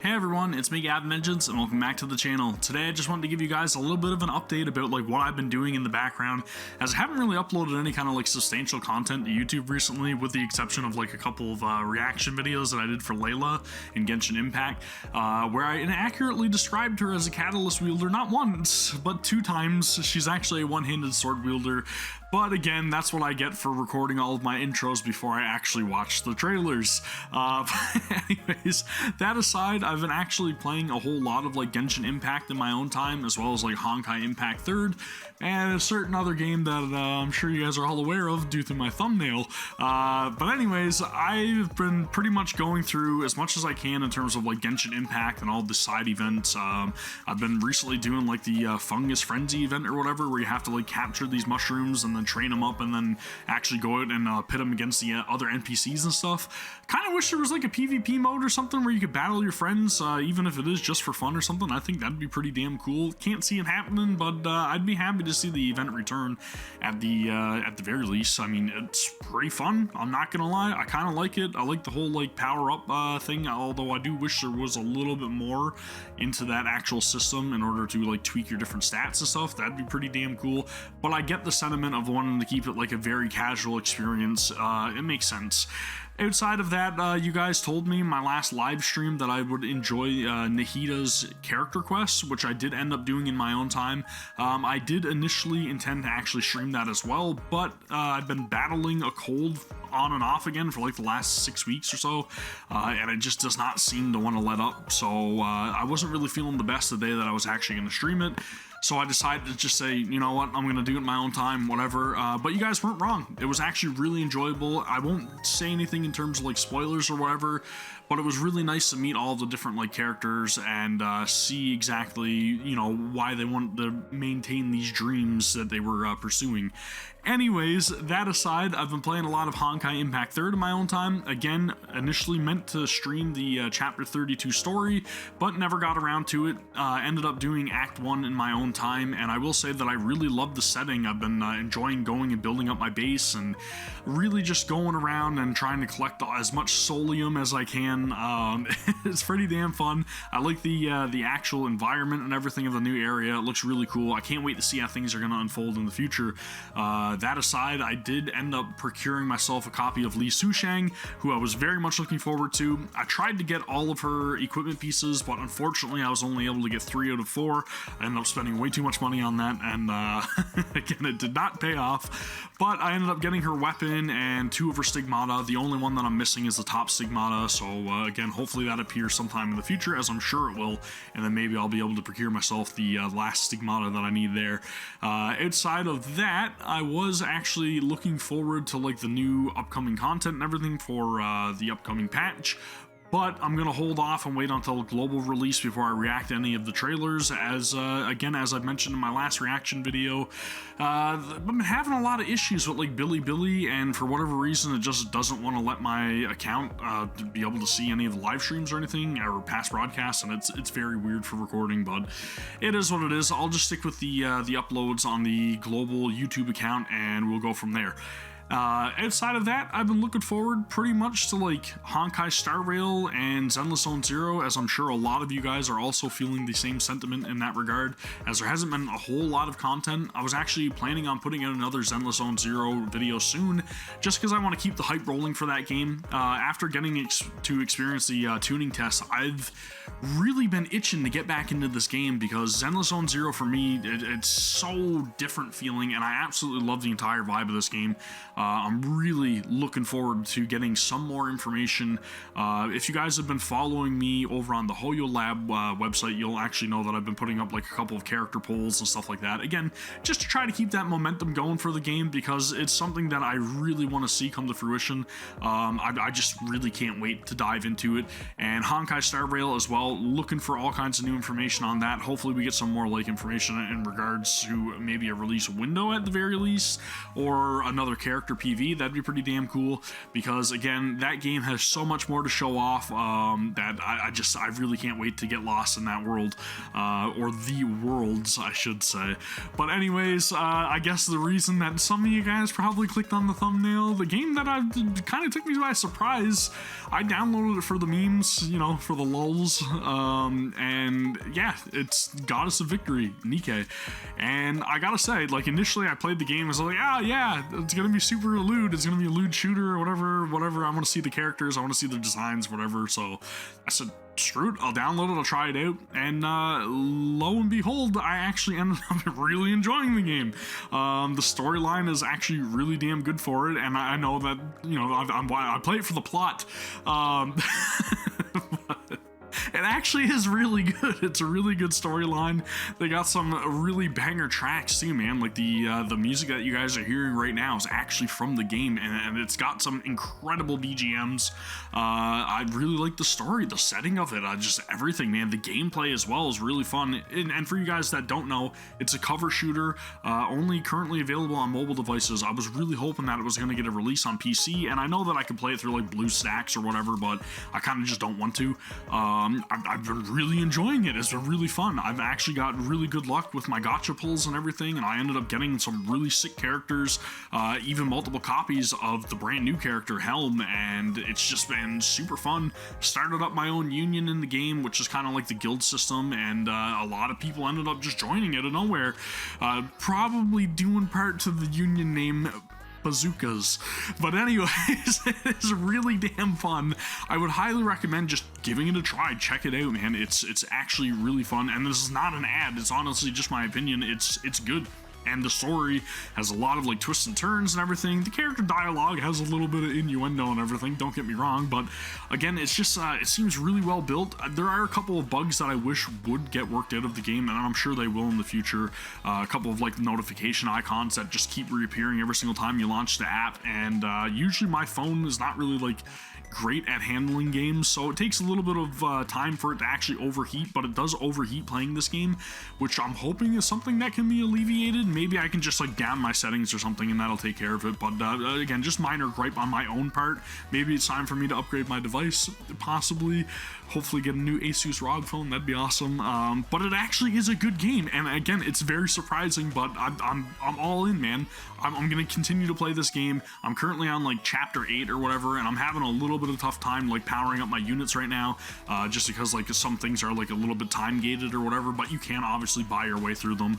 Hey everyone, it's me Gavin, and welcome back to the channel. Today I just wanted to give you guys a little bit of an update about what I've been doing in the background, as I haven't really uploaded any kind of substantial content to YouTube recently, with the exception of a couple of reaction videos that I did for Layla in Genshin Impact, where I inaccurately described her as a catalyst wielder not once, but 2 times. She's actually a one-handed sword wielder. But again, that's what I get for recording all of my intros before I actually watch the trailers. Anyways, that aside, I've been actually playing a whole lot of Genshin Impact in my own time, as well as Honkai Impact 3rd, and a certain other game that I'm sure you guys are all aware of due to my thumbnail. But anyways, I've been pretty much going through as much as I can in terms of Genshin Impact and all the side events. I've been recently doing the Fungus Frenzy event or whatever, where you have to capture these mushrooms and then train them up and then actually go out and pit them against the other NPCs and stuff. Kind of wish there was a PvP mode or something where you could battle your friends, even if it is just for fun or something. I think that'd be pretty damn cool. Can't see it happening, but I'd be happy to see the event return at the very least. I mean, it's pretty fun, I'm not gonna lie. I kind of like it. I like the whole power up thing, although I do wish there was a little bit more into that actual system in order to tweak your different stats and stuff. That'd be pretty damn cool. But I get the sentiment of wanting to keep it a very casual experience. It makes sense. Outside of that, you guys told me in my last live stream that I would enjoy Nahita's character quests, which I did end up doing in my own time. I did initially intend to actually stream that as well, but I've been battling a cold on and off again for the last 6 weeks or so, and it just does not seem to want to let up. So I wasn't really feeling the best the day that I was actually going to stream it. So I decided to just say, you know what, I'm going to do it in my own time, whatever. But you guys weren't wrong. It was actually really enjoyable. I won't say anything in terms of spoilers or whatever, but it was really nice to meet all the different characters and see exactly, why they want to maintain these dreams that they were pursuing. Anyways, that aside, I've been playing a lot of Honkai Impact 3rd in my own time. Again, initially meant to stream the Chapter 32 story, but never got around to it. Ended up doing Act 1 in my own time, and I will say that I really love the setting. I've been enjoying going and building up my base and really just going around and trying to collect as much solium as I can. It's pretty damn fun. I like the actual environment and everything of the new area. It looks really cool. I can't wait to see how things are going to unfold in the future. That aside, I did end up procuring myself a copy of Li Sushang, who I was very much looking forward to. I tried to get all of her equipment pieces, but unfortunately I was only able to get 3 out of 4. I ended up spending way too much money on that, and again, it did not pay off. But I ended up getting her weapon and 2 of her stigmata. The only one that I'm missing is the top stigmata, so again, hopefully that appears sometime in the future, as I'm sure it will, and then maybe I'll be able to procure myself the last stigmata that I need there. Outside of that, I was actually looking forward to the new upcoming content and everything for the upcoming patch. But I'm going to hold off and wait until global release before I react to any of the trailers, as, again, as I've mentioned in my last reaction video, I've been having a lot of issues with, Bilibili, and for whatever reason, it just doesn't want to let my account be able to see any of the live streams or anything, or past broadcasts, and it's very weird for recording, but it is what it is. I'll just stick with the uploads on the global YouTube account, and we'll go from there. Outside of that, I've been looking forward pretty much to Honkai Star Rail and Zenless Zone Zero, as I'm sure a lot of you guys are also feeling the same sentiment in that regard, as there hasn't been a whole lot of content. I was actually planning on putting out another Zenless Zone Zero video soon, just because I want to keep the hype rolling for that game. After getting to experience the tuning test, I've really been itching to get back into this game, because Zenless Zone Zero for me, it's so different feeling, and I absolutely love the entire vibe of this game. I'm really looking forward to getting some more information. If you guys have been following me over on the Hoyo Lab website, you'll actually know that I've been putting up a couple of character polls and stuff like that. Again, just to try to keep that momentum going for the game, because it's something that I really want to see come to fruition. I just really can't wait to dive into it. And Honkai Star Rail as well, looking for all kinds of new information on that. Hopefully we get some more information in regards to maybe a release window at the very least, or another character character PV. That'd be pretty damn cool, because again, that game has so much more to show off that I really can't wait to get lost in that world, or the worlds, I should say. But anyways, I guess the reason that some of you guys probably clicked on the thumbnail, the game that kind of took me by surprise, I downloaded it for the memes, you know, for the lulz, and yeah, it's Goddess of Victory, Nikke. And I gotta say, like, initially I played the game, I was like, yeah, it's gonna be super lewd, it's gonna be a lewd shooter or whatever, I want to see the characters, I want to see the designs, whatever. So I said, screw it, I'll download it, I'll try it out, and lo and behold, I actually ended up really enjoying the game. The storyline is actually really damn good for it, and I know that, you know, I play it for the plot. It actually is really good. It's a really good storyline. They got some really banger tracks too, man. Like the music that you guys are hearing right now is actually from the game, and it's got some incredible BGMs. I really like the story, the setting of it, just everything, man. The gameplay as well is really fun. And for you guys that don't know, it's a cover shooter, only currently available on mobile devices. I was really hoping that it was going to get a release on PC, and I know that I could play it through like BlueStacks or whatever, but I kind of just don't want to. I've been really enjoying it. It's been really fun. I've actually got really good luck with my gacha pulls and everything, and I ended up getting some really sick characters, even multiple copies of the brand new character Helm, and it's just been super fun. Started up my own union in the game, which is kind of like the guild system, and a lot of people ended up just joining out of nowhere, probably doing part to the union name Bazookas. But anyways, it is really damn fun. I would highly recommend just giving it a try. Check it out, man. It's actually really fun, and this is not an ad. It's honestly just my opinion. It's good. And the story has a lot of like twists and turns and everything. The character dialogue has a little bit of innuendo and everything, don't get me wrong, but again, it's just it seems really well built. There are a couple of bugs that I wish would get worked out of the game, and I'm sure they will in the future. A couple of like notification icons that just keep reappearing every single time you launch the app, and usually my phone is not really like great at handling games, so it takes a little bit of time for it to actually overheat, but it does overheat playing this game, which I'm hoping is something that can be alleviated. Maybe I can just like down my settings or something and that'll take care of it, but again, just minor gripe on my own part. Maybe it's time for me to upgrade my device, possibly, hopefully get a new Asus ROG phone, that'd be awesome. But it actually is a good game, and again, it's very surprising, but I'm all in, man. I'm gonna continue to play this game. I'm currently on like chapter 8 or whatever, and I'm having a little bit of a tough time like powering up my units right now, just because like some things are like a little bit time gated or whatever, but you can obviously buy your way through them.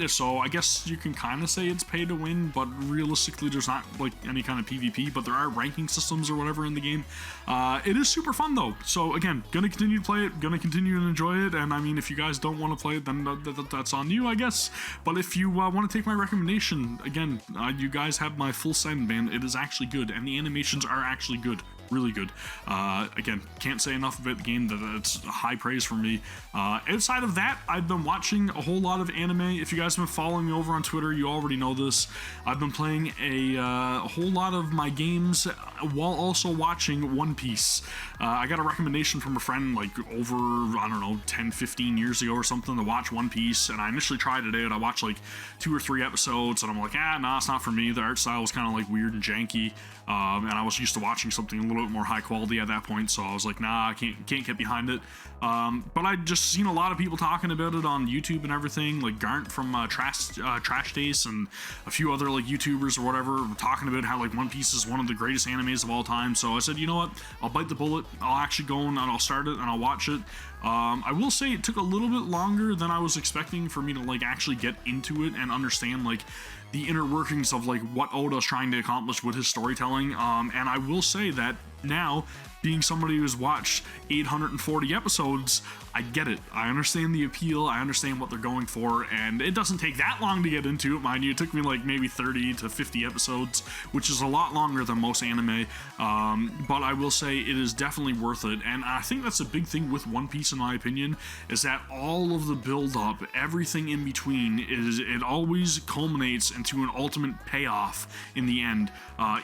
So I guess you can kind of say it's pay to win, but realistically there's not like any kind of PvP, but there are ranking systems or whatever in the game. It is super fun though, so again, gonna continue to play it, gonna continue to enjoy it, and I mean, if you guys don't want to play it, then that's on you, I guess. But if you want to take my recommendation, again, you guys have my full send, man. It is actually good, and the animations are actually good. Really good. Again, can't say enough about the game. That's high praise for me. Outside of that, I've been watching a whole lot of anime. If you guys have been following me over on Twitter, you already know this. I've been playing a whole lot of my games while also watching One Piece. I got a recommendation from a friend like over, I don't know, 10, 15 years ago or something to watch One Piece, and I initially tried it out. I watched like 2 or 3 episodes, and I'm like, nah, it's not for me. The art style was kind of like weird and janky, and I was used to watching something a little bit more high quality at that point, so I was like, nah, I can't get behind it. But I just seen a lot of people talking about it on YouTube and everything, like Garnt from Trash Taste and a few other like YouTubers or whatever were talking about how like One Piece is one of the greatest animes of all time. So I said, you know what, I'll bite the bullet. I'll actually go and I'll start it and I'll watch it. I will say it took a little bit longer than I was expecting for me to like actually get into it and understand like the inner workings of like what Oda's trying to accomplish with his storytelling. And I will say that now, being somebody who's watched 840 episodes, I get it. I understand the appeal, I understand what they're going for, and it doesn't take that long to get into it, mind you. It took me like maybe 30 to 50 episodes, which is a lot longer than most anime, but I will say it is definitely worth it. And I think that's a big thing with One Piece, in my opinion, is that all of the build-up, everything in between, it always culminates into an ultimate payoff in the end.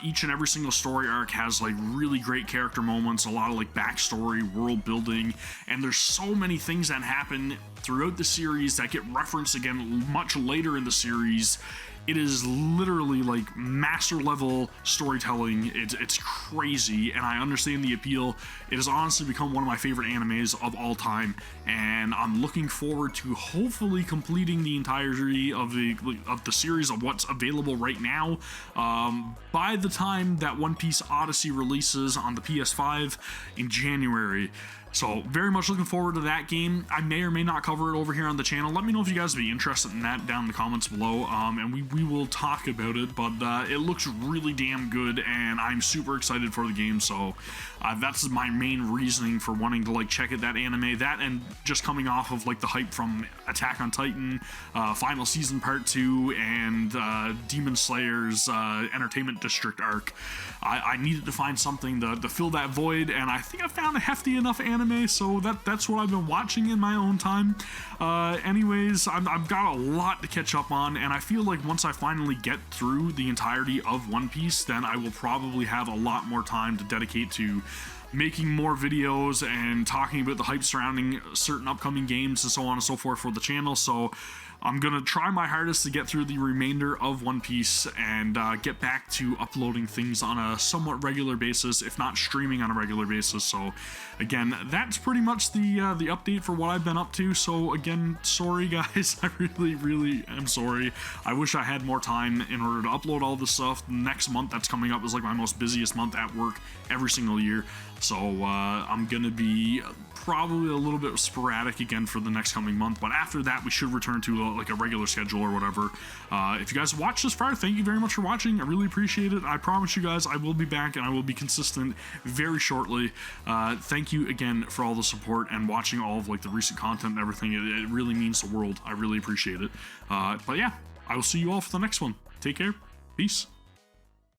Each and every single story arc has like really great character moments, a lot of like backstory, world building, and there's so many things that happen throughout the series that get referenced again much later in the series. It is literally like master level storytelling. It's crazy, and I understand the appeal. It has honestly become one of my favorite animes of all time, and I'm looking forward to hopefully completing the entirety of the series of what's available right now by the time that One Piece Odyssey releases on the PS5 in January. So very much looking forward to that game. I may or may not cover it over here on the channel. Let me know if you guys would be interested in that down in the comments below, and we will talk about it. But it looks really damn good, and I'm super excited for the game. So that's my main reasoning for wanting to like check out that anime. That, and just coming off of like the hype from Attack on Titan, Final Season Part 2, and Demon Slayer's Entertainment District arc. I needed to find something to fill that void, and I think I found a hefty enough anime, so that's what I've been watching in my own time. Anyways, I've got a lot to catch up on, and I feel like once I finally get through the entirety of One Piece, then I will probably have a lot more time to dedicate to making more videos and talking about the hype surrounding certain upcoming games and so on and so forth for the channel. So I'm gonna try my hardest to get through the remainder of One Piece and get back to uploading things on a somewhat regular basis, if not streaming on a regular basis. So again, that's pretty much the update for what I've been up to. So again, sorry guys, I really am sorry. I wish I had more time in order to upload all this stuff. Next month that's coming up is like my most busiest month at work every single year. So I'm gonna be probably a little bit sporadic again for the next coming month, but after that we should return to like a regular schedule or whatever. If you guys watched this far, thank you very much for watching. I really appreciate it. I promise you guys I will be back, and I will be consistent very shortly. Thank you again for all the support and watching all of like the recent content and everything. It really means the world. I really appreciate it. But yeah, I will see you all for the next one. Take care. Peace.